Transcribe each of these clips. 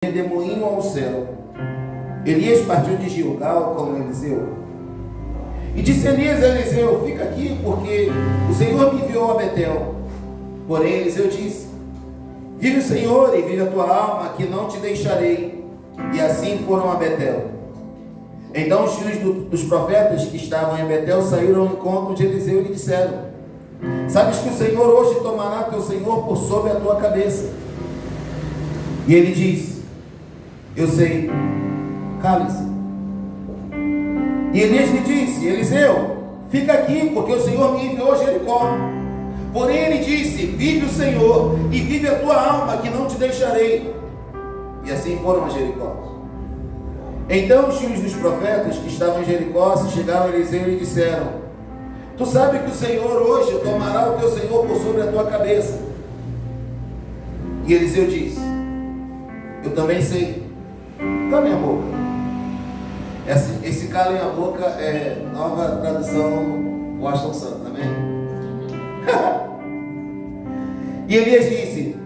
redemoinho ao céu. Elias partiu de Gilgal com Eliseu. E disse Elias a Eliseu: fica aqui, porque o Senhor me enviou a Betel. Porém Eliseu disse: vive o Senhor e vive a tua alma, que não te deixarei. E assim foram a Betel. Então os filhos dos profetas que estavam em Betel saíram ao encontro de Eliseu e lhe disseram: sabes que o Senhor hoje tomará teu Senhor por sobre a tua cabeça. E ele disse: eu sei, cale-se. E Elias lhe disse: Eliseu, fica aqui, porque o Senhor me enviou a Jericó. Porém ele disse: vive o Senhor e vive a tua alma, que não te deixarei. E assim foram a Jericó. Então os filhos dos profetas que estavam em Jericó se chegaram a Eliseu e lhe disseram: tu sabes que o Senhor hoje tomará o teu Senhor por sobre a tua cabeça. E Eliseu disse: eu também sei. Calem a boca. Esse calem a boca é nova tradução Washington Santos, amém? E Elias disse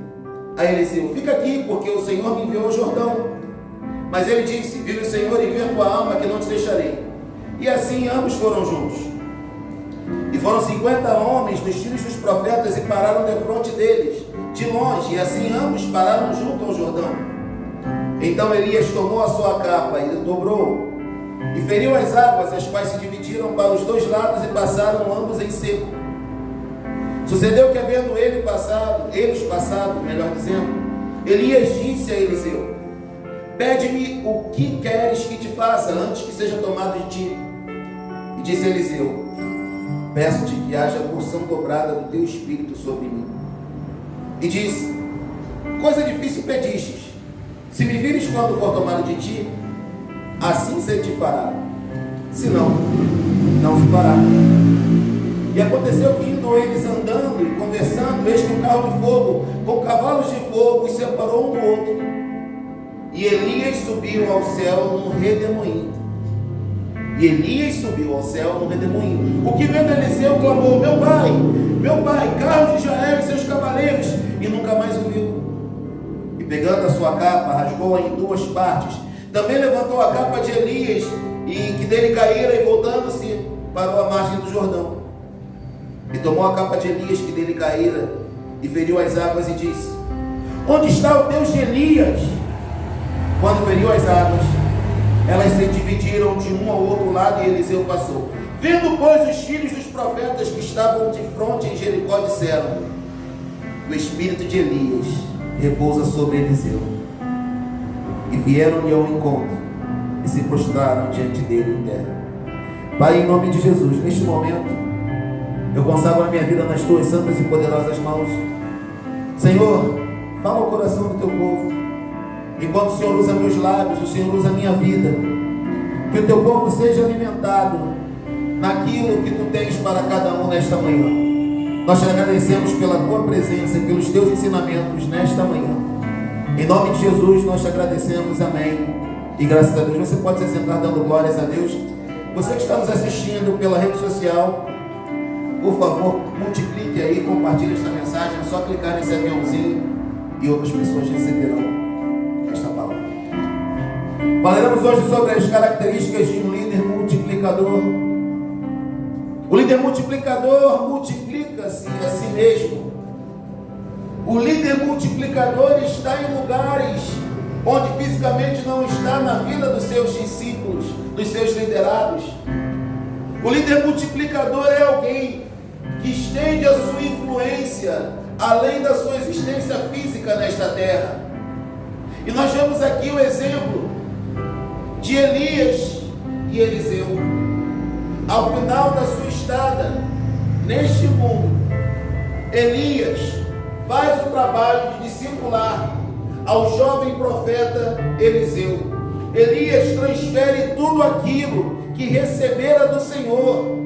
a Eliseu: fica aqui, porque o Senhor me enviou ao Jordão. Mas ele disse: vive o Senhor e vive a tua alma, que não te deixarei. E assim ambos foram juntos. E foram 50 homens dos filhos dos profetas e pararam defronte deles, de longe, e assim ambos pararam junto ao Jordão. Então Elias tomou a sua capa e dobrou, e feriu as águas, as quais se dividiram para os dois lados e passaram ambos em seco. Sucedeu que, havendo eles passado, melhor dizendo, Elias disse a Eliseu: pede-me o que queres que te faça, antes que seja tomado de ti. E disse Eliseu: peço-te que haja porção dobrada do teu espírito sobre mim. E disse: coisa difícil pedistes. Se me vires quando for tomado de ti, assim se te fará. Se não, não se fará. E aconteceu que, indo eles andando e conversando, eis que um carro de fogo com cavalos de fogo os separou um do outro. E Elias subiu ao céu num redemoinho. O que vendo Eliseu clamou: meu pai, carro de Israel e seus cavaleiros, e nunca mais o viu. E pegando a sua capa, rasgou-a em duas partes. Também levantou a capa de Elias, e que dele caíra, e voltando-se, parou à margem do Jordão. E tomou a capa de Elias, que dele caíra, e feriu as águas, e disse: onde está o Deus de Elias? Quando feriu as águas, elas se dividiram de um ao outro lado, e Eliseu passou. Vendo, pois, os filhos dos profetas que estavam de fronte em Jericó, disseram: o espírito de Elias repousa sobre Eliseu. E vieram-lhe ao encontro e se prostraram diante dele em terra. Pai, em nome de Jesus, neste momento eu consagro a minha vida nas tuas santas e poderosas mãos. Senhor, fala ao coração do teu povo. Enquanto o Senhor usa meus lábios, o Senhor usa a minha vida. Que o teu povo seja alimentado naquilo que tu tens para cada um nesta manhã. Nós te agradecemos pela tua presença e pelos teus ensinamentos nesta manhã. Em nome de Jesus nós te agradecemos, amém. E graças a Deus. Você pode se sentar dando glórias a Deus. Você que está nos assistindo pela rede social, por favor, multiplique aí, compartilhe esta mensagem. É só clicar nesse aviãozinho e outras pessoas receberão esta palavra. Falaremos hoje sobre as características de um líder multiplicador. O líder multiplicador multiplica-se a si mesmo. O líder multiplicador está em lugares onde fisicamente não está na vida dos seus discípulos, dos seus liderados. O líder multiplicador é alguém que estende a sua influência além da sua existência física nesta terra. E nós vemos aqui o exemplo de Elias e Eliseu. Ao final da sua estada neste mundo, Elias faz o trabalho de discipular ao jovem profeta Eliseu. Elias transfere tudo aquilo que recebera do Senhor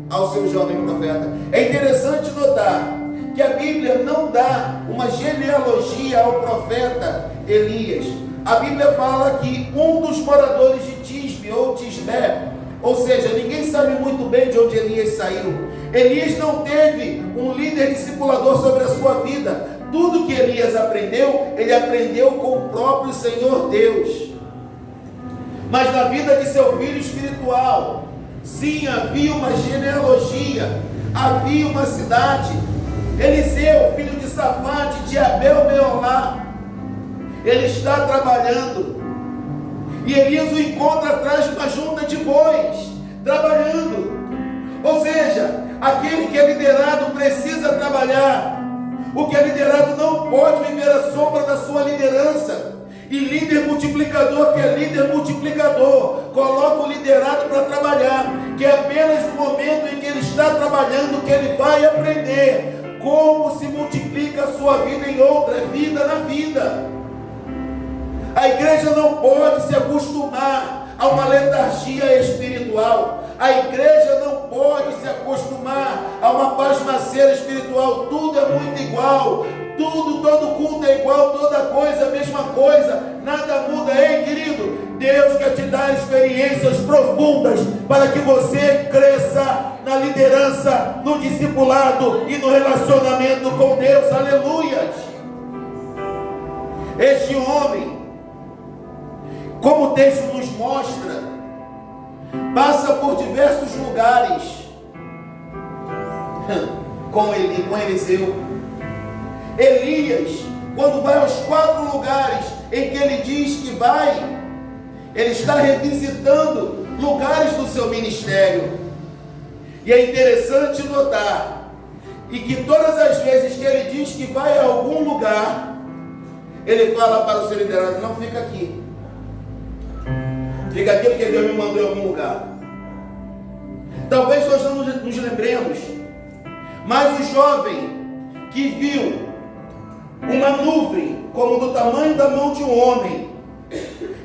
ao seu jovem profeta. É interessante notar que a Bíblia não dá uma genealogia ao profeta Elias. A Bíblia fala que um dos moradores de Tisbe ou Tisbé, ou seja, ninguém sabe muito bem de onde Elias saiu. Elias não teve um líder discipulador sobre a sua vida, tudo que Elias aprendeu, ele aprendeu com o próprio Senhor Deus. Mas na vida de seu filho espiritual, sim, havia uma genealogia, havia uma cidade. Eliseu, filho de Safate, de Abel Meolá, ele está trabalhando, e Elias o encontra atrás de uma junta de bois, trabalhando. Ou seja, aquele que é liderado precisa trabalhar. O que é liderado não pode viver à sombra da sua liderança. E líder multiplicador, que é líder multiplicador, coloca o liderado para trabalhar, que é apenas no momento em que ele está trabalhando que ele vai aprender como se multiplica a sua vida em outra, é vida na vida. A igreja não pode se acostumar a uma letargia espiritual. A igreja não pode se acostumar a uma pasmaceira espiritual. Tudo é muito igual. Tudo, todo culto é igual, toda coisa é a mesma coisa. Nada muda. Ei, querido, Deus quer te dar experiências profundas para que você cresça na liderança, no discipulado e no relacionamento com Deus. Aleluia. Este homem, como o texto nos mostra, passa por diversos lugares com Eliseu. Elias, quando vai aos 4 lugares em que ele diz que vai, ele está revisitando lugares do seu ministério. E é interessante notar, e que todas as vezes que ele diz que vai a algum lugar, ele fala para o seu liderado: não fica aqui. Fica aqui porque Deus me mandou em algum lugar. Talvez nós não nos lembremos, mas o jovem que viu uma nuvem como do tamanho da mão de um homem,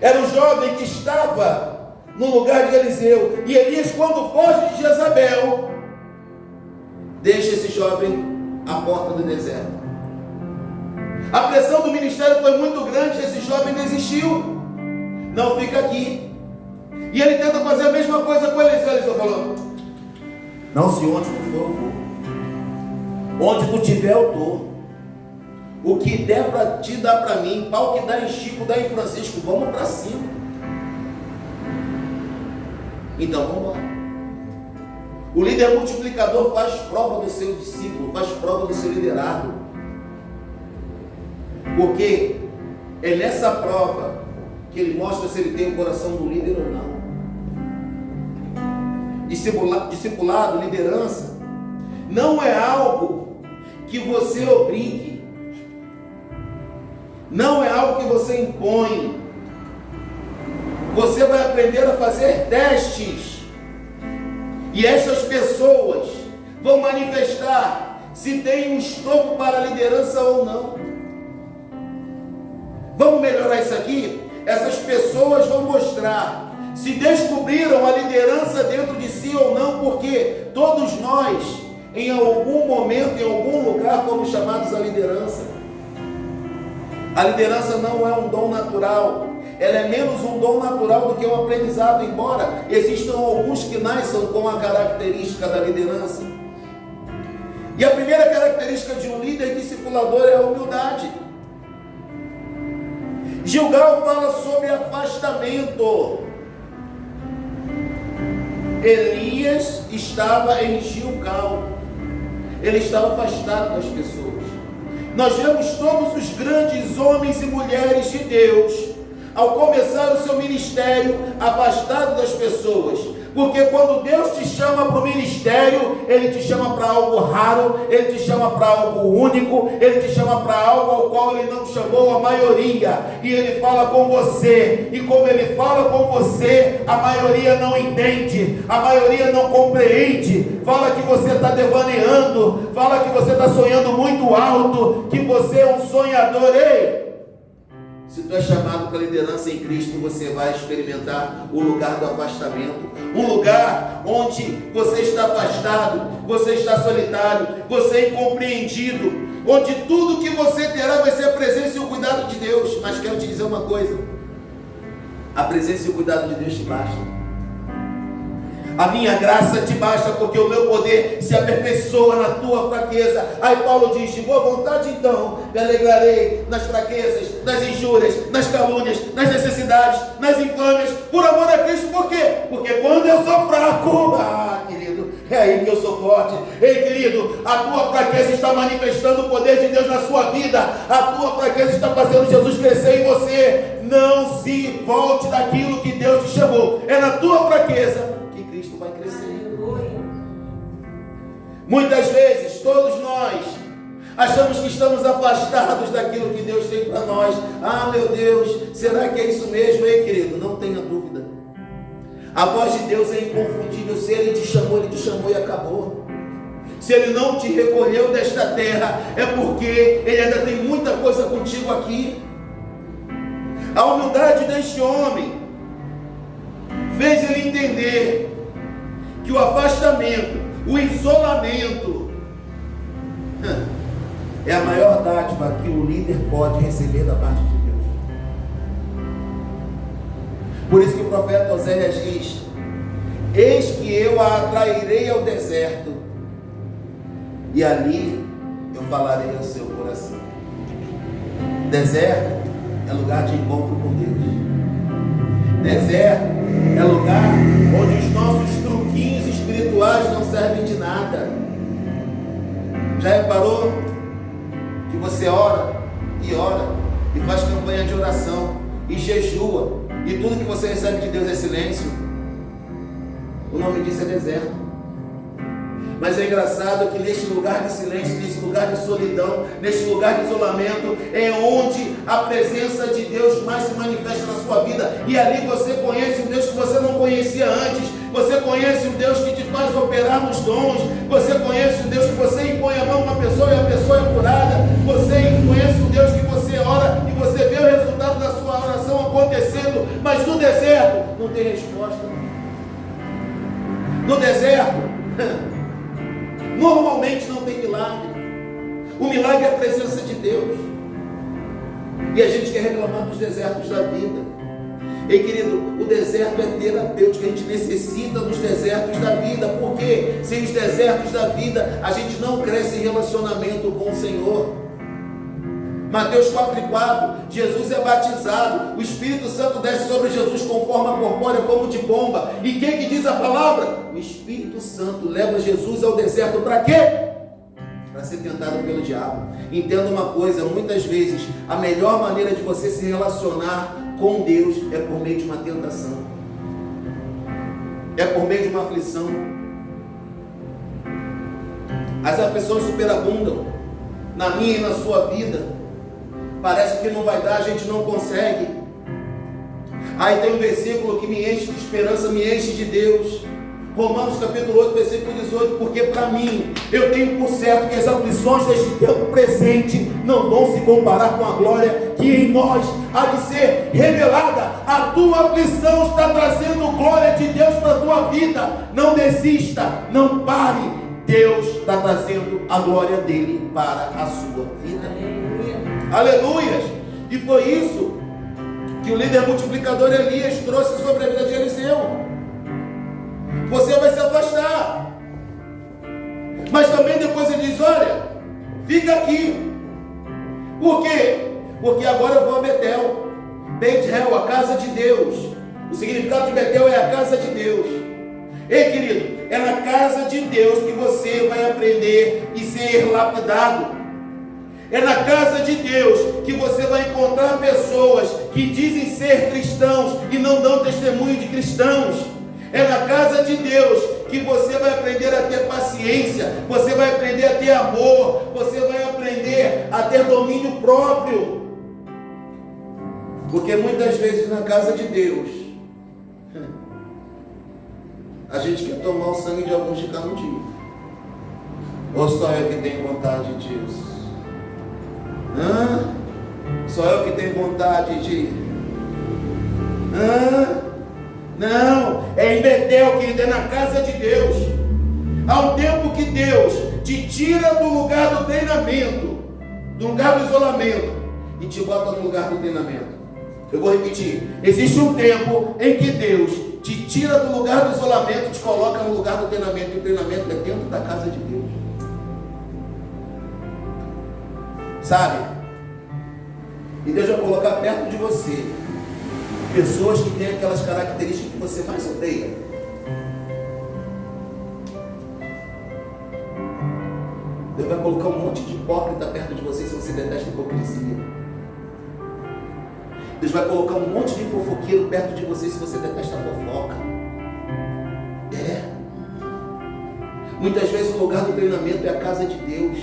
era o jovem que estava no lugar de Eliseu. E Elias, quando foge de Jezabel, deixa esse jovem à porta do deserto. A pressão do ministério foi muito grande, esse jovem desistiu. Não fica aqui. E ele tenta fazer a mesma coisa com Eliseu. Eliseu falou: não, se onde tu for, eu vou. Onde tu tiver, eu estou. O que der para ti, dá para mim. Pau que dá em Chico, dá em Francisco. Vamos para cima. Então vamos lá. O líder multiplicador faz prova do seu discípulo, faz prova do seu liderado. Porque é nessa prova que ele mostra se ele tem o coração do líder ou não. Discipulado, liderança, não é algo que você obrigue, não é algo que você impõe. Você vai aprender a fazer testes, e essas pessoas vão manifestar se tem um estofo para a liderança ou não. Vamos melhorar isso aqui? Essas pessoas vão mostrar se descobriram a liderança dentro de si ou não, porque todos nós, em algum momento, em algum lugar, fomos chamados à liderança. A liderança não é um dom natural, ela é menos um dom natural do que um aprendizado, embora existam alguns que nasçam com a característica da liderança. E a primeira característica de um líder discipulador é a humildade. Gilgal fala sobre afastamento. Elias estava em Gilgal, ele estava afastado das pessoas. Nós vemos todos os grandes homens e mulheres de Deus, ao começar o seu ministério, afastado das pessoas. Porque quando Deus te chama para o ministério, Ele te chama para algo raro, Ele te chama para algo único, Ele te chama para algo ao qual Ele não chamou a maioria. E Ele fala com você, e como Ele fala com você, a maioria não entende, a maioria não compreende. Fala que você está devaneando, fala que você está sonhando muito alto, que você é um sonhador. Ei! Se tu é chamado para liderança em Cristo, você vai experimentar o lugar do afastamento. Um lugar onde você está afastado, você está solitário, você é incompreendido, onde tudo que você terá vai ser a presença e o cuidado de Deus. Mas quero te dizer uma coisa: a presença e o cuidado de Deus te basta. A minha graça te basta, porque o meu poder se aperfeiçoa na tua fraqueza. Aí Paulo diz: de boa vontade então me alegrarei nas fraquezas, nas injúrias, nas calúnias, nas necessidades, nas infâmias, por amor a Cristo. Por quê? Porque quando eu sou fraco, querido, é aí que eu sou forte. Ei, querido, a tua fraqueza está manifestando o poder de Deus na sua vida. A tua fraqueza está fazendo Jesus crescer em você. Não se volte daquilo que Deus te chamou. É na tua fraqueza que Cristo vai crescer. Muitas vezes, todos nós achamos que estamos afastados daquilo que Deus tem para nós. Meu Deus, será que é isso mesmo? Ei, querido, não tenha dúvida. A voz de Deus é inconfundível. Se Ele te chamou e acabou. Se Ele não te recolheu desta terra, é porque Ele ainda tem muita coisa contigo aqui. A humildade deste homem fez ele entender que o afastamento, o isolamento é a maior dádiva que o líder pode receber da parte de Deus. Por isso que o profeta Oséias diz: eis que eu a atrairei ao deserto, e ali eu falarei ao seu coração. Deserto é lugar de encontro com Deus. Deserto é lugar onde os nossos truquinhos espirituais não servem de nada. Já reparou que você ora e faz campanha de oração e jejua, e tudo que você recebe de Deus é silêncio? O nome disso é deserto. Mas é engraçado que neste lugar de silêncio, nesse lugar de solidão, neste lugar de isolamento, é onde a presença de Deus mais se manifesta na sua vida. E ali você conhece um Deus que você não conhecia antes. Você conhece um Deus que te faz operar nos dons. Você conhece um Deus que você impõe a mão a uma pessoa e a pessoa é curada. Você conhece um Deus que você ora e você vê o resultado da sua oração acontecendo. Mas no deserto não tem resposta. No deserto normalmente não tem milagre. O milagre é a presença de Deus. E a gente quer reclamar dos desertos da vida. Ei, querido, o deserto é terapêutico. A gente necessita dos desertos da vida. Porque sem os desertos da vida a gente não cresce em relacionamento com o Senhor. Mateus 4,4, Jesus é batizado, o Espírito Santo desce sobre Jesus com forma corpórea como de pomba. E quem que diz a palavra? O Espírito Santo leva Jesus ao deserto para quê? Para ser tentado pelo diabo. Entenda uma coisa, muitas vezes a melhor maneira de você se relacionar com Deus é por meio de uma tentação, é por meio de uma aflição. As aflições superabundam na minha e na sua vida. Parece que não vai dar, a gente não consegue. Aí tem um versículo que me enche de esperança, me enche de Deus. Romanos capítulo 8, versículo 18. Porque para mim, eu tenho por certo que as aflições deste tempo presente não vão se comparar com a glória que em nós há de ser revelada. A tua aflição está trazendo glória de Deus para a tua vida. Não desista, não pare. Deus está trazendo a glória dele para a sua vida. Aleluias! E foi isso que o líder multiplicador Elias trouxe sobre a vida de Eliseu. Você vai se afastar, mas também depois ele diz: olha, fica aqui. Por quê? Porque agora eu vou a Betel. Betel, a casa de Deus. O significado de Betel é a casa de Deus. Ei, querido, é na casa de Deus que você vai aprender e ser lapidado. É na casa de Deus que você vai encontrar pessoas que dizem ser cristãos e não dão testemunho de cristãos. É na casa de Deus que você vai aprender a ter paciência, você vai aprender a ter amor, você vai aprender a ter domínio próprio. Porque muitas vezes na casa de Deus a gente quer tomar o sangue de alguns de cada dia. Ou só eu que tenho vontade disso? Só eu que tenho vontade de... Não, é em Betel, querido, é na casa de Deus. Há um tempo que Deus te tira do lugar do treinamento, do lugar do isolamento, e te bota no lugar do treinamento. Eu vou repetir: existe um tempo em que Deus te tira do lugar do isolamento, te coloca no lugar do treinamento. E o treinamento é dentro da casa de Deus. Sabe? E Deus vai colocar perto de você pessoas que têm aquelas características que você mais odeia. Deus vai colocar um monte de hipócrita perto de você se você detesta hipocrisia. Deus vai colocar um monte de fofoqueiro perto de você se você detesta fofoca. Muitas vezes o lugar do treinamento é a casa de Deus.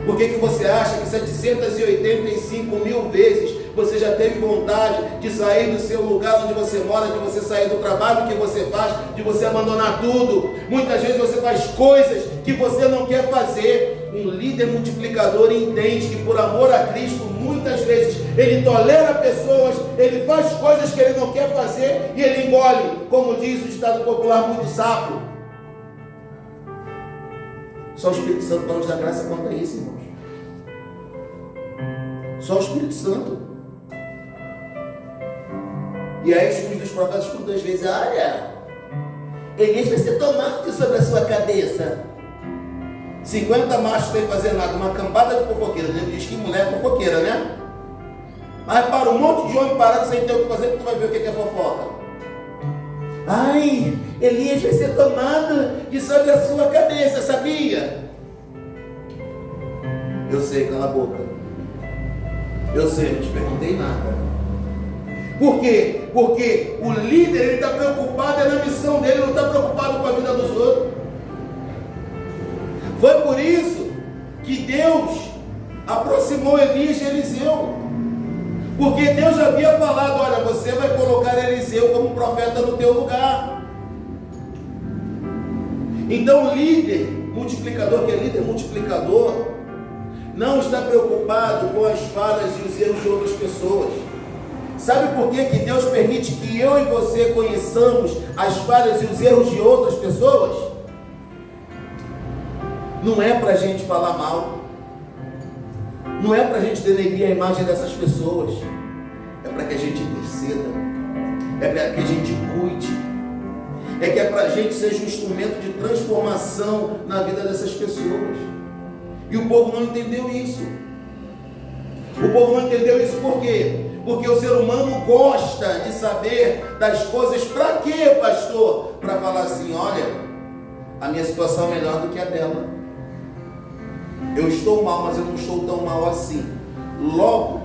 Por que você acha que 785 mil vezes você já teve vontade de sair do seu lugar onde você mora, de você sair do trabalho que você faz, de você abandonar tudo? Muitas vezes você faz coisas que você não quer fazer. Um líder multiplicador entende que por amor a Cristo, muitas vezes ele tolera pessoas, ele faz coisas que ele não quer fazer e ele engole, como diz o ditado popular, muito sapo. Só o Espírito Santo pode nos dar graça quanto a isso, irmãos. Só o Espírito Santo. E aí os filhos dos profetas por 2 vezes: olha, Elias vai ser tomado sobre a sua cabeça. 50 machos sem fazer nada, uma cambada de fofoqueira. Diz que mulher é fofoqueira, né? Mas para um monte de homem parado sem ter o que fazer, tu vai ver o que é fofoca. Ai, Elias vai ser tomado de sobre a sua cabeça, sabia? Eu sei, cala a boca. Eu sei, não te perguntei nada. Por quê? Porque o líder, ele está preocupado na missão dele, não está preocupado com a vida dos outros. Foi por isso que Deus aproximou Elias de Eliseu. Porque Deus já havia falado: olha, você vai colocar Eliseu como profeta no teu lugar. Então o líder multiplicador, que é líder multiplicador, não está preocupado com as falhas e os erros de outras pessoas. Sabe por que Deus permite que eu e você conheçamos as falhas e os erros de outras pessoas? Não é para a gente falar mal, não é para a gente denegrir a imagem dessas pessoas, é para que a gente interceda, é para que a gente cuide, é para a gente seja um instrumento de transformação na vida dessas pessoas. E o povo não entendeu isso. O povo não entendeu isso por quê? Porque o ser humano gosta de saber das coisas. Para quê, pastor? Para falar assim: olha, a minha situação é melhor do que a dela. Eu estou mal, mas eu não estou tão mal assim. Logo,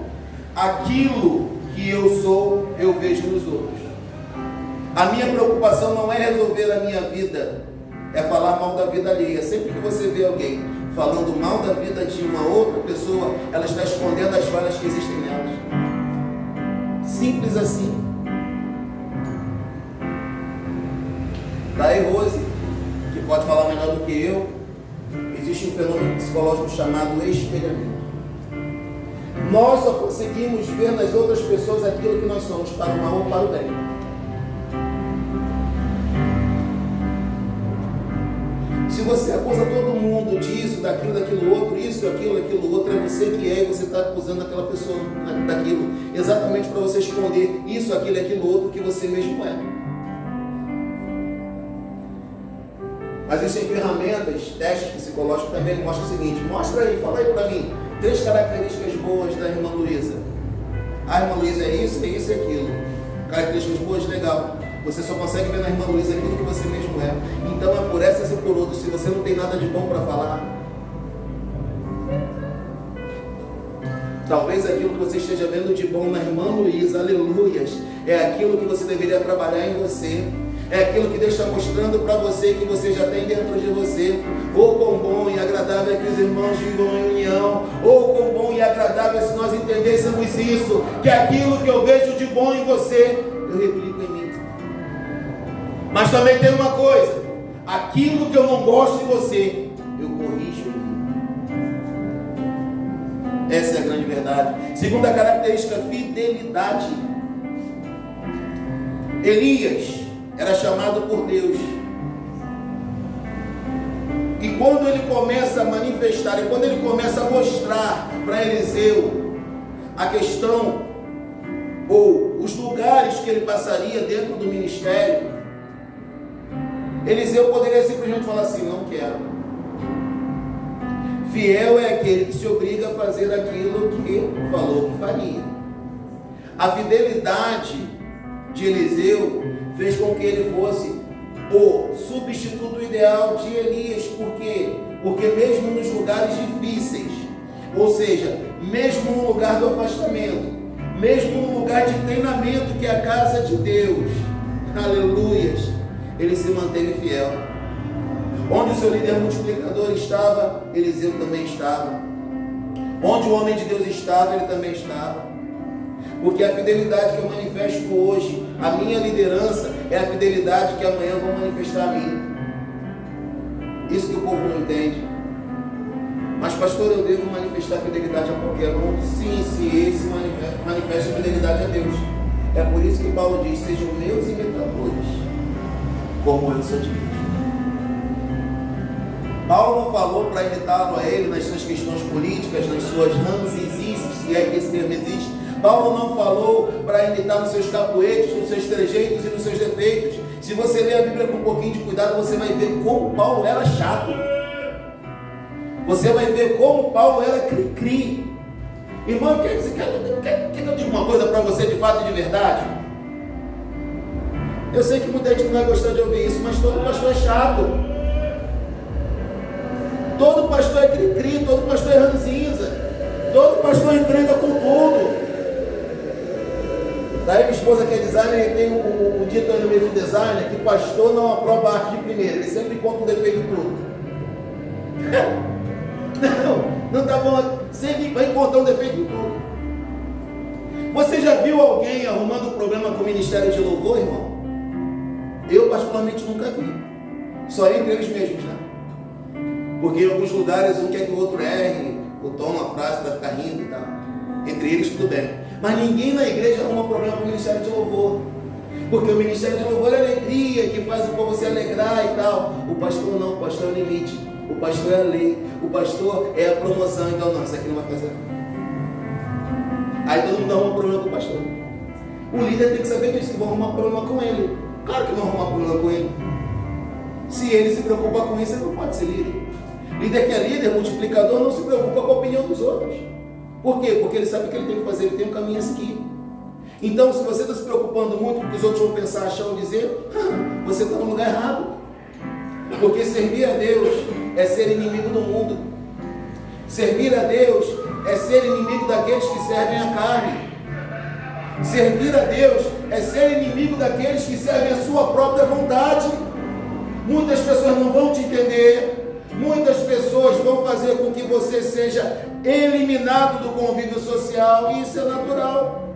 aquilo que eu sou, eu vejo nos outros. A minha preocupação não é resolver a minha vida, é falar mal da vida alheia. Sempre que você vê alguém falando mal da vida de uma outra pessoa, ela está escondendo as falhas que existem nelas. Simples assim. Daí Rose, que pode falar melhor do que eu, existe um fenômeno psicológico chamado espelhamento. Nós só conseguimos ver nas outras pessoas aquilo que nós somos, para o mal ou para o bem. Se você acusa todo mundo disso, daquilo outro, isso, aquilo outro, é você que é, e você está acusando aquela pessoa daquilo, exatamente para você esconder isso, aquilo outro que você mesmo é. Mas existem ferramentas, testes psicológicos também que mostram o seguinte: mostra aí, fala aí para mim, 3 características boas da irmã Luísa. A irmã Luísa é isso e aquilo. Características boas, legal. Você só consegue ver na irmã Luísa aquilo que você mesmo é. Então é por essas e por outras. Se você não tem nada de bom para falar, talvez aquilo que você esteja vendo de bom na irmã Luísa, aleluias, é aquilo que você deveria trabalhar em você. É aquilo que Deus está mostrando para você, que você já tem dentro de você. Oh, quão bom e agradável é que os irmãos vivam em união. Oh, quão bom e agradável é se nós entendêssemos isso, que aquilo que eu vejo de bom em você, eu replico em mim. Mas também tem uma coisa: aquilo que eu não gosto em você, eu corrijo em mim. Essa é a grande verdade. Segunda característica: fidelidade. Elias era chamado por Deus, e quando ele começa a manifestar, e quando ele começa a mostrar para Eliseu a questão, ou os lugares que ele passaria dentro do ministério, Eliseu poderia simplesmente falar assim: não quero. Fiel é aquele que se obriga a fazer aquilo que falou que faria. A fidelidade de Eliseu fez com que ele fosse o substituto ideal de Elias. Por quê? Porque mesmo nos lugares difíceis, ou seja, mesmo no lugar do afastamento, mesmo no lugar de treinamento que é a casa de Deus, aleluias, ele se manteve fiel. Onde o seu líder multiplicador estava, Eliseu também estava. Onde o homem de Deus estava, ele também estava. Porque a fidelidade que eu manifesto hoje, a minha liderança, é a fidelidade que amanhã vão manifestar a mim. Isso que o povo não entende. Mas pastor, eu devo manifestar fidelidade a qualquer um? Sim, se esse manifesta fidelidade a Deus. É por isso que Paulo diz: sejam meus imitadores, como eu sou de Deus. Paulo não falou para imitá-lo a ele nas suas questões políticas, nas suas ranzizices, se é que esse termo existe. Paulo não falou para imitar nos seus capoetes, nos seus trejeitos e nos seus defeitos. Se você ler a Bíblia com um pouquinho de cuidado, você vai ver como Paulo era chato. Você vai ver como Paulo era cri-cri. Irmão, quer que eu diga uma coisa para você de fato e de verdade? Eu sei que muita gente não vai gostar de ouvir isso, mas todo pastor é chato. Todo pastor é cri-cri, todo pastor é ranzinza, todo pastor encrenca com tudo. Daí minha esposa que é designer, e tem o dito aí no meio de designer, que pastor não aprova a arte de primeira, ele sempre encontra um defeito em tudo. Não tá bom, sempre vai encontrar um defeito em tudo. Você já viu alguém arrumando problema com o ministério de louvor, irmão? Eu particularmente nunca vi. Só entre eles mesmos, né? Porque em alguns lugares um quer que o outro erre o tom, a frase para ficar rindo e tal. Entre eles tudo bem. Mas ninguém na igreja arruma problema com o ministério de louvor. Porque o ministério de louvor é alegria, que faz o povo se alegrar e tal. O pastor não, o pastor é o limite. O pastor é a lei. O pastor é a promoção. Então não, isso aqui não vai fazer. Aí todo mundo arruma problema com o pastor. O líder tem que saber disso, que vão arrumar problema com ele. Claro que vão arrumar problema com ele. Se ele se preocupa com isso, ele não pode ser líder. Líder que é líder, multiplicador, não se preocupa com a opinião dos outros. Por quê? Porque ele sabe o que ele tem que fazer, ele tem um caminho a seguir. Então, se você está se preocupando muito com o que os outros vão pensar, achar ou dizer, você está no lugar errado. Porque servir a Deus é ser inimigo do mundo. Servir a Deus é ser inimigo daqueles que servem a carne. Servir a Deus é ser inimigo daqueles que servem a sua própria vontade. Muitas pessoas não vão te entender. Muitas pessoas vão fazer com que você seja eliminado do convívio social, e isso é natural.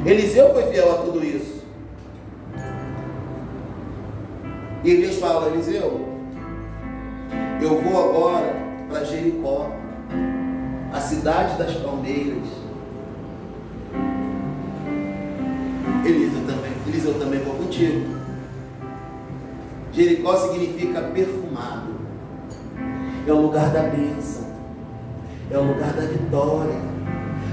Eliseu foi fiel a tudo isso. E Elias fala: Eliseu, eu vou agora para Jericó, a cidade das palmeiras. Eliseu também vou contigo. Jericó significa perfumado. É o lugar da bênção. É o lugar da vitória.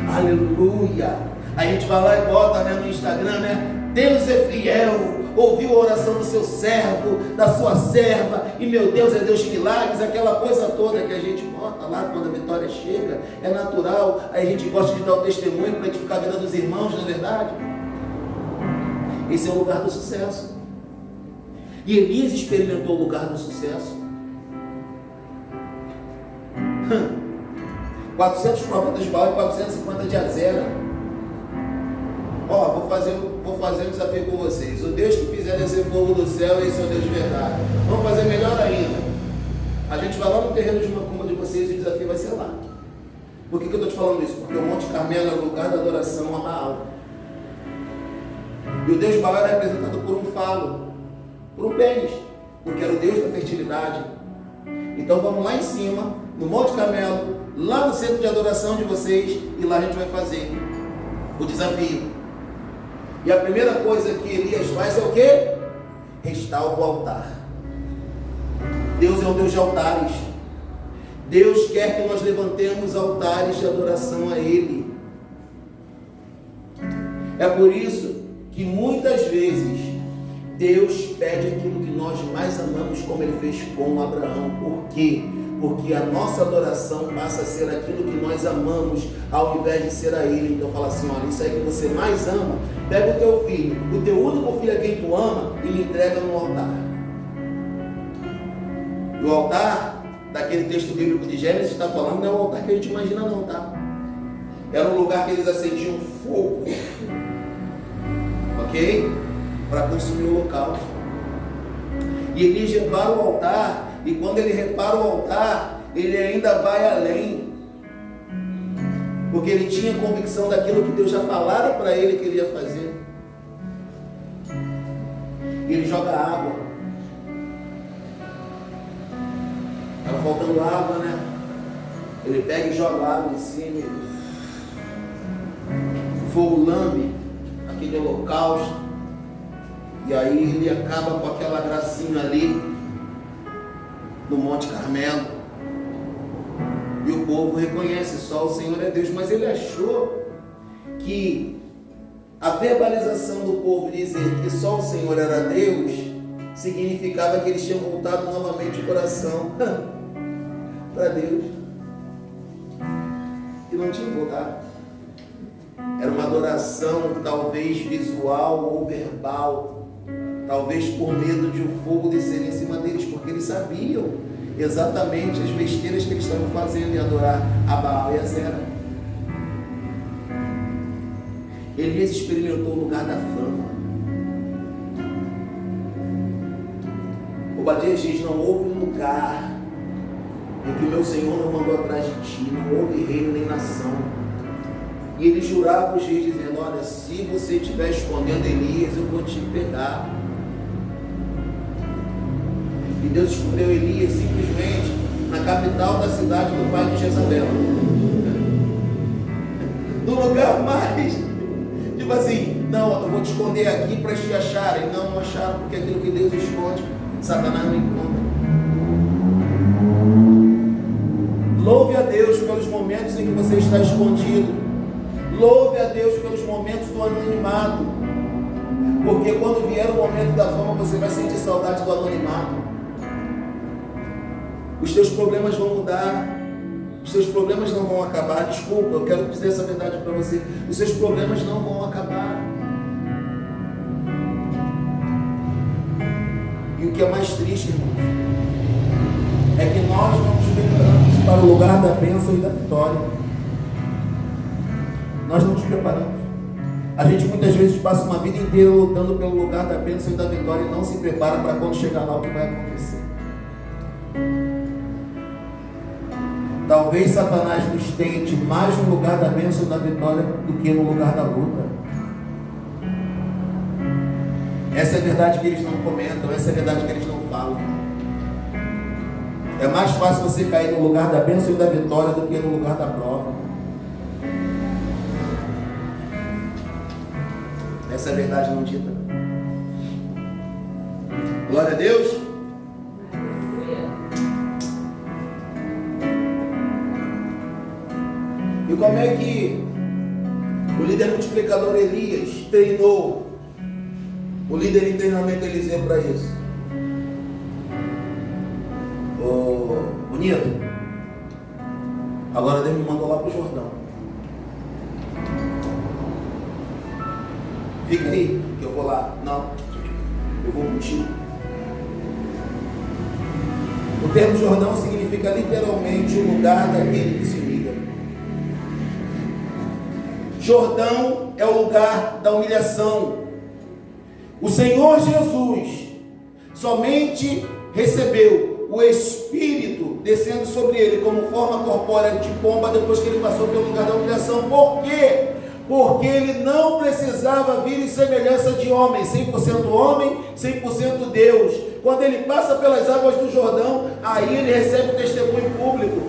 Aleluia. A gente vai lá e bota, né, no Instagram, né? Deus é fiel. Ouviu a oração do seu servo, da sua serva. E meu Deus é Deus de milagres. Aquela coisa toda que a gente bota lá quando a vitória chega. É natural. Aí a gente gosta de dar o testemunho para edificar a vida dos irmãos, não é verdade? Esse é o lugar do sucesso. E Elias experimentou o lugar do sucesso. 400 profetas de Baal e 450 de Azera. Vou fazer um desafio com vocês. O Deus que fizer descer fogo do céu, esse é o Deus de verdade. Vamos fazer melhor ainda. A gente vai lá no terreno de Macumba de vocês e o desafio vai ser lá. Por que eu estou te falando isso? Porque o Monte Carmelo é o lugar da adoração a Baal. E o Deus de Baal era representado por um falo, por um pênis, porque era o Deus da fertilidade. Então vamos lá em cima, no Monte Carmelo, lá no centro de adoração de vocês, e lá a gente vai fazer o desafio. E a primeira coisa que Elias faz é o quê? Restaura o altar. Deus é um Deus de altares. Deus quer que nós levantemos altares de adoração a Ele. É por isso que muitas vezes Deus pede aquilo que nós mais amamos, como Ele fez com Abraão. Por quê? Porque a nossa adoração passa a ser aquilo que nós amamos, ao invés de ser a Ele. Então fala assim, olha, isso aí que você mais ama, pega o teu filho, o teu único filho a quem tu ama, e lhe entrega no altar. E o altar, daquele texto bíblico de Gênesis, está falando, não é o altar que a gente imagina não, tá? Era um lugar que eles acendiam fogo, ok? Para consumir o holocausto. E Elias repara o altar, e quando ele repara o altar, ele ainda vai além, porque ele tinha convicção daquilo que Deus já falara para ele que ele ia fazer. E ele joga água. Estava faltando água, né? Ele pega e joga água em cima, o fogo lambe aquele holocausto, e aí ele acaba com aquela gracinha ali no Monte Carmelo, e o povo reconhece, só o Senhor é Deus. Mas ele achou que a verbalização do povo dizer que só o Senhor era Deus significava que eles tinham voltado novamente o coração para Deus, e não tinham voltado. Era uma adoração talvez visual ou verbal, talvez por medo de o fogo descer em cima deles, porque eles sabiam exatamente as besteiras que eles estavam fazendo em adorar a Baal e a Zera. Elias experimentou o lugar da fama. Obadias diz, não houve lugar em que o meu Senhor não mandou atrás de ti, não houve reino nem nação. E ele jurava os reis dizendo, olha, se você estiver escondendo Elias, eu vou te pegar. E Deus escondeu Elias simplesmente na capital da cidade do pai de Jezabel. No lugar mais, tipo assim, não, eu vou te esconder aqui para te acharem. Não acharam, porque aquilo que Deus esconde, Satanás não encontra. Louve a Deus pelos momentos em que você está escondido. Louve a Deus pelos momentos do anonimato. Porque quando vier o momento da fama, você vai sentir saudade do anonimato. Os teus problemas vão mudar. Os seus problemas não vão acabar. Desculpa, eu quero dizer essa verdade para você. Os seus problemas não vão acabar. E o que é mais triste, irmãos, é que nós não nos preparamos para o lugar da bênção e da vitória. Nós não nos preparamos. A gente muitas vezes passa uma vida inteira lutando pelo lugar da bênção e da vitória e não se prepara para quando chegar lá o que vai acontecer. Talvez Satanás nos tente mais no lugar da bênção e da vitória do que no lugar da luta. Essa é a verdade que eles não comentam, essa é a verdade que eles não falam. É mais fácil você cair no lugar da bênção e da vitória do que no lugar da prova. Essa é a verdade não dita. Glória a Deus. E como é que o líder multiplicador Elias treinou o líder em treinamento Eliseu para isso? Bonito. Agora Deus me mandou lá para o Jordão. Fica aí, que eu vou lá. Não, eu vou contigo. O termo Jordão significa literalmente o lugar daquele que se humilha. Jordão é o lugar da humilhação. O Senhor Jesus somente recebeu o Espírito descendo sobre ele como forma corpórea de pomba depois que ele passou pelo lugar da humilhação. Por quê? Porque ele não precisava vir em semelhança de homem, 100% homem, 100% Deus. Quando ele passa pelas águas do Jordão, aí ele recebe o testemunho público.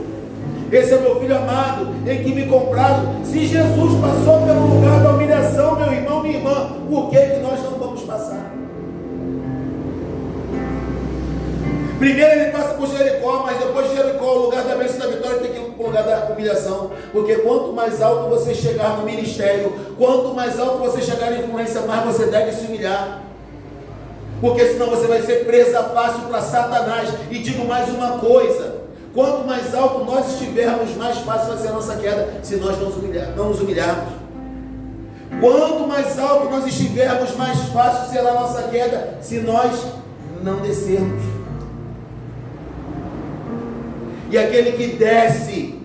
Esse é meu filho amado, em que me compraram. Se Jesus passou pelo lugar da humilhação, meu irmão, minha irmã, por que nós não vamos passar? Primeiro ele passa por Jericó, mas depois de Jericó, o lugar da bênção e da vitória, tem que ir para o lugar da humilhação, porque quanto mais alto você chegar no ministério, quanto mais alto você chegar na influência, mais você deve se humilhar, porque senão você vai ser presa fácil para Satanás. E digo mais uma coisa: quanto mais alto nós estivermos, mais fácil vai ser a nossa queda, se nós não nos humilharmos. Quanto mais alto nós estivermos, mais fácil será a nossa queda, se nós não descermos. E aquele que desce,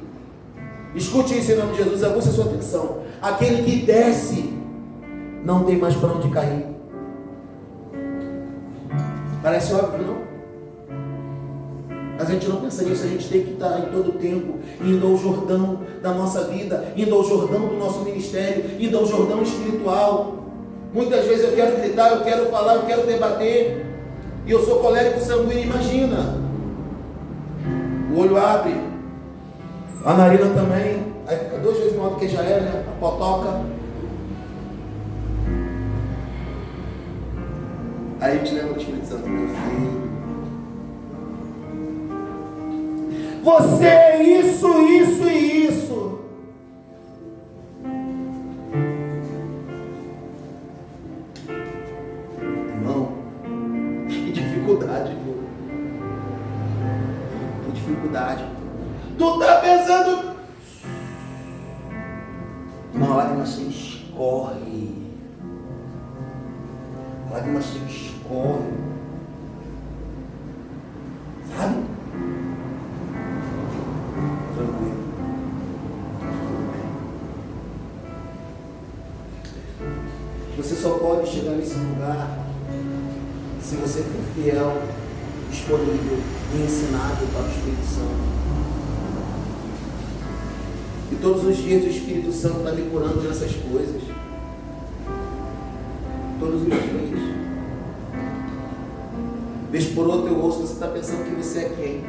escute isso em nome de Jesus, aguça a sua atenção, aquele que desce, não tem mais para onde cair. Parece óbvio, não? Mas a gente não pensa nisso. A gente tem que estar em todo o tempo indo ao Jordão da nossa vida, indo ao Jordão do nosso ministério, indo ao Jordão espiritual. Muitas vezes eu quero gritar, eu quero falar, eu quero debater, e eu sou colérico sanguíneo. Imagina, o olho abre, a narina também, aí fica 2 vezes maior do que já é, né? A potoca. Aí te lembra do Espírito Santo, meu filho, você é isso, isso e isso. Irmão, que dificuldade, viu? Que dificuldade. Tu tá pensando, uma lágrima se escorre. A lágrima se escorre. Sabe? Tranquilo. Você só pode chegar nesse lugar se você for fiel, disponível e ensinável para o Espírito Santo. E todos os dias o Espírito Santo está me curando nessas coisas. Todos os dias. Vez por outra eu ouço, você está pensando que você é quem?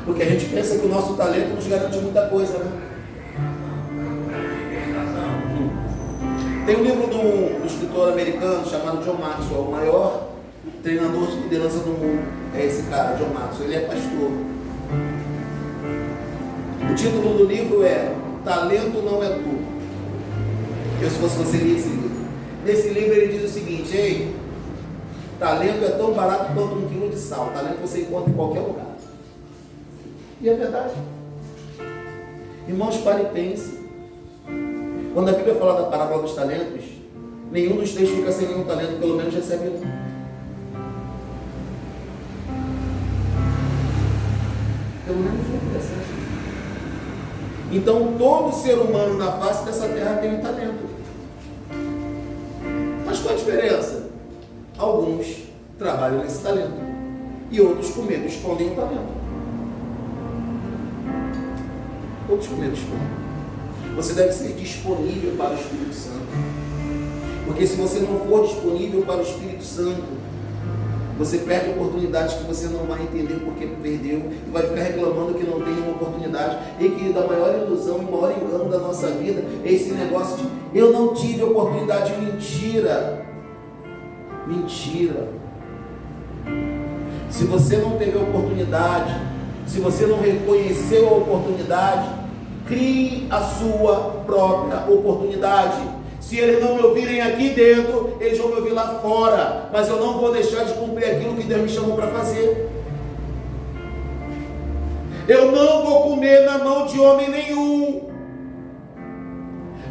Porque a gente pensa que o nosso talento nos garante muita coisa, né? Tem um livro do escritor americano chamado John Maxwell, o maior treinador de liderança do mundo. É esse cara, John Maxwell, ele é pastor. O título do livro é Talento Não É Tudo. Eu, se fosse você, lia esse livro. Nesse livro ele diz o seguinte: ei, talento é tão barato quanto 1 quilo de sal. Talento você encontra em qualquer lugar. E é verdade. Irmãos, pare e pense. Quando a Bíblia fala da parábola dos talentos, nenhum dos 3 fica sem nenhum talento, pelo menos recebe um. Pelo menos um recebe. Então todo ser humano na face dessa terra tem um talento. Mas qual a diferença? Alguns trabalham nesse talento e outros com medo escondem o talento. Outros com medo escondem. Você deve ser disponível para o Espírito Santo. Porque se você não for disponível para o Espírito Santo, você perde oportunidades que você não vai entender porque perdeu e vai ficar reclamando que não tem uma oportunidade. E que a maior ilusão e o maior engano da nossa vida é esse negócio de eu não tive oportunidade. Mentira. Mentira. Se você não teve oportunidade, se você não reconheceu a oportunidade, crie a sua própria oportunidade. Se eles não me ouvirem aqui dentro, eles vão me ouvir lá fora. Mas eu não vou deixar de cumprir aquilo que Deus me chamou para fazer. Eu não vou comer na mão de homem nenhum.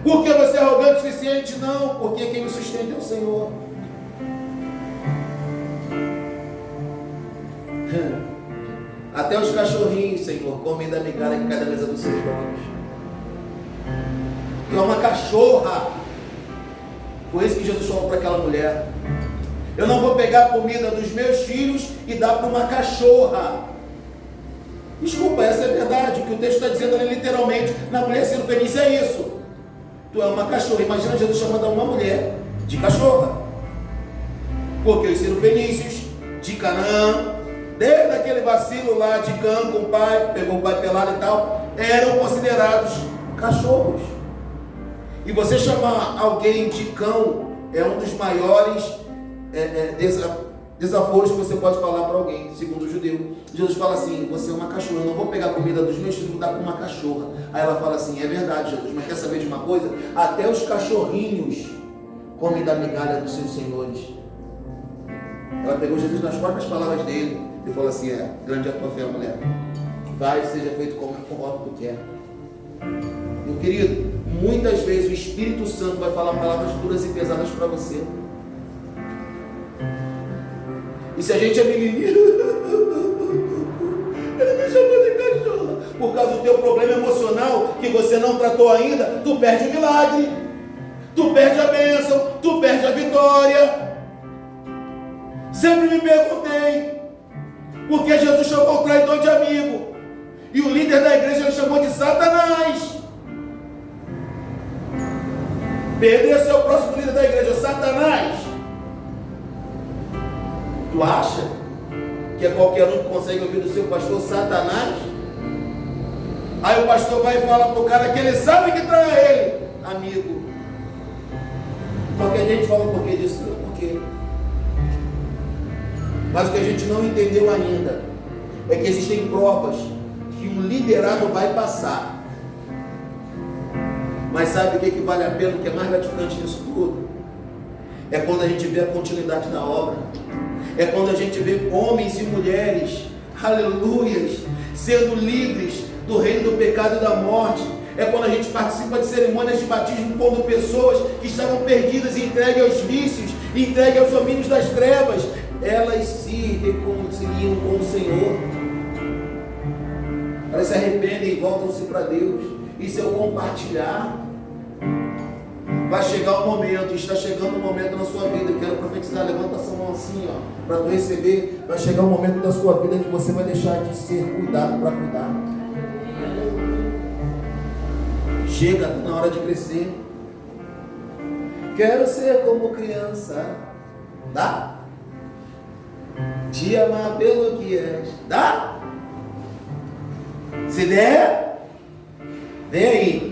Porque você é arrogante o suficiente? Não, porque quem me sustenta é o Senhor. Até os cachorrinhos, Senhor, comem da migalha que cai da mesa dos seus donos. Tu é uma cachorra. Foi isso que Jesus falou para aquela mulher. Eu não vou pegar a comida dos meus filhos e dar para uma cachorra. Desculpa, essa é a verdade. O que o texto está dizendo ali literalmente na mulher Sirofenícia é isso. Tu é uma cachorra. Imagina Jesus chamando uma mulher de cachorra. Porque os Sirofenícios de Canaã, desde aquele vacilo lá de Cã com o pai, que pegou o pai pelado e tal, eram considerados cachorros. E você chamar alguém de cão é um dos maiores desaforos que você pode falar para alguém, segundo o judeu. Jesus fala assim: você é uma cachorra, eu não vou pegar a comida dos meus filhos e vou dar para uma cachorra. Aí ela fala assim: é verdade, Jesus, mas quer saber de uma coisa? Até os cachorrinhos comem da migalha dos seus senhores. Ela pegou Jesus nas próprias palavras dele e falou assim: grande é a tua fé, mulher, vai, seja feito como tu quer. Meu querido, muitas vezes o Espírito Santo vai falar palavras duras e pesadas para você. E se a gente é menininho, ele me chamou de cachorro. Por causa do teu problema emocional que você não tratou ainda, tu perde o milagre, tu perde a bênção, tu perde a vitória. Sempre me perguntei, por que Jesus chamou o traidor de amigo? E o líder da igreja ele chamou de Satanás. Pedro ia ser o próximo líder da igreja, Satanás. Tu acha que é qualquer um que consegue ouvir do seu pastor Satanás? Aí o pastor vai e fala para o cara que ele sabe que trai ele, amigo. Qualquer gente fala por que disso, por quê? Mas o que a gente não entendeu ainda é que existem provas que um liderado vai passar. Mas sabe o que vale a pena, o que é mais gratificante nisso tudo? É quando a gente vê a continuidade da obra. É quando a gente vê homens e mulheres, aleluias, sendo livres do reino do pecado e da morte. É quando a gente participa de cerimônias de batismo, quando pessoas que estavam perdidas e entregues aos vícios, entregues aos domínios das trevas, elas se reconciliam com o Senhor. Elas se arrependem e voltam-se para Deus. Isso é o compartilhar. Vai chegar um momento, está chegando um momento na sua vida, eu quero profetizar, levanta essa mão assim, para tu receber. Vai chegar um momento da sua vida que você vai deixar de ser cuidado para cuidar. Chega na hora de crescer. Quero ser como criança. Dá? Te amar pelo que és. Dá? Se der, vem aí.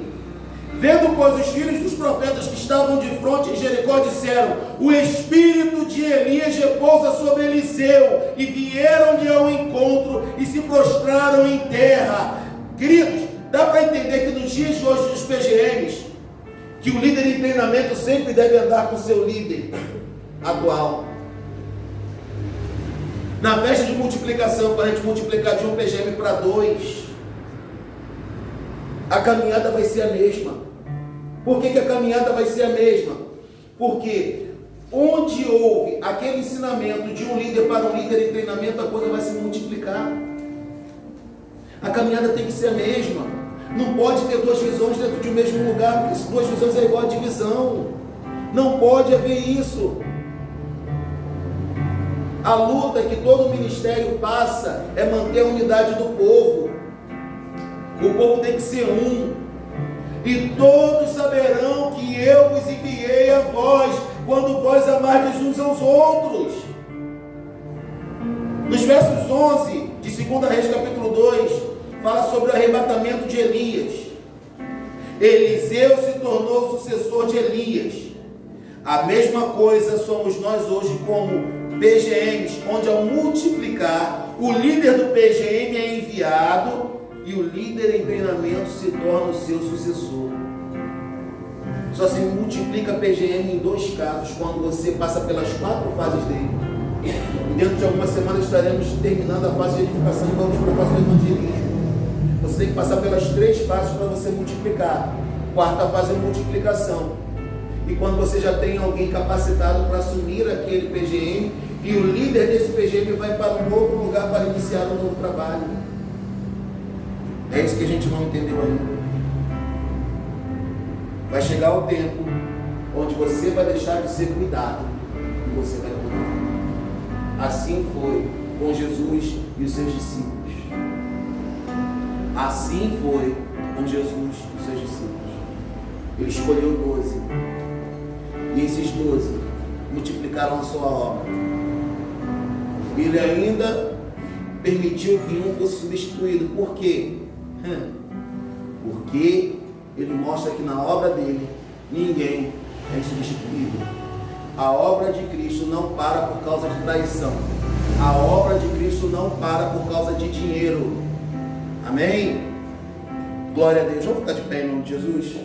Vendo, pois, os filhos dos profetas que estavam de fronte em Jericó, disseram: o espírito de Elias repousa sobre Eliseu. E vieram-lhe ao encontro e se prostraram em terra. Queridos, dá para entender que nos dias de hoje dos PGMs, que o líder em treinamento sempre deve andar com o seu líder atual. Na festa de multiplicação, quando a gente multiplicar de um PGM para 2, a caminhada vai ser a mesma. Por que a caminhada vai ser a mesma? Porque onde houve aquele ensinamento de um líder para um líder em treinamento, a coisa vai se multiplicar. A caminhada tem que ser a mesma. Não pode ter duas visões dentro de um mesmo lugar, porque se duas visões é igual a divisão. Não pode haver isso. A luta que todo ministério passa é manter a unidade do povo. O povo tem que ser um. E todos saberão que eu vos enviei a vós, quando vós amardes uns aos outros. Nos versos 11 de 2 Reis capítulo 2, fala sobre o arrebatamento de Elias. Eliseu se tornou o sucessor de Elias. A mesma coisa somos nós hoje como PGMs, onde ao multiplicar, o líder do PGM é enviado e o líder em treinamento se torna o seu sucessor. Só se multiplica PGM em 2 casos, quando você passa pelas 4 fases dele. E dentro de algumas semanas estaremos terminando a fase de edificação e vamos para a fase do evangelismo. Você tem que passar pelas 3 fases para você multiplicar. 4ª fase é multiplicação. E quando você já tem alguém capacitado para assumir aquele PGM, e o líder desse PGM vai para um novo lugar para iniciar um novo trabalho. É isso que a gente não entendeu ainda. Vai chegar o tempo onde você vai deixar de ser cuidado e você vai cuidar. Assim foi com Jesus e os seus discípulos. Assim foi com Jesus e os seus discípulos. Ele escolheu 12. E esses 12 multiplicaram a sua obra. Ele ainda permitiu que um fosse substituído. Por quê? Porque ele mostra que na obra dele ninguém é insubstituível. A obra de Cristo não para por causa de traição. A obra de Cristo não para por causa de dinheiro. Amém? Glória a Deus. Vamos ficar de pé em nome de Jesus?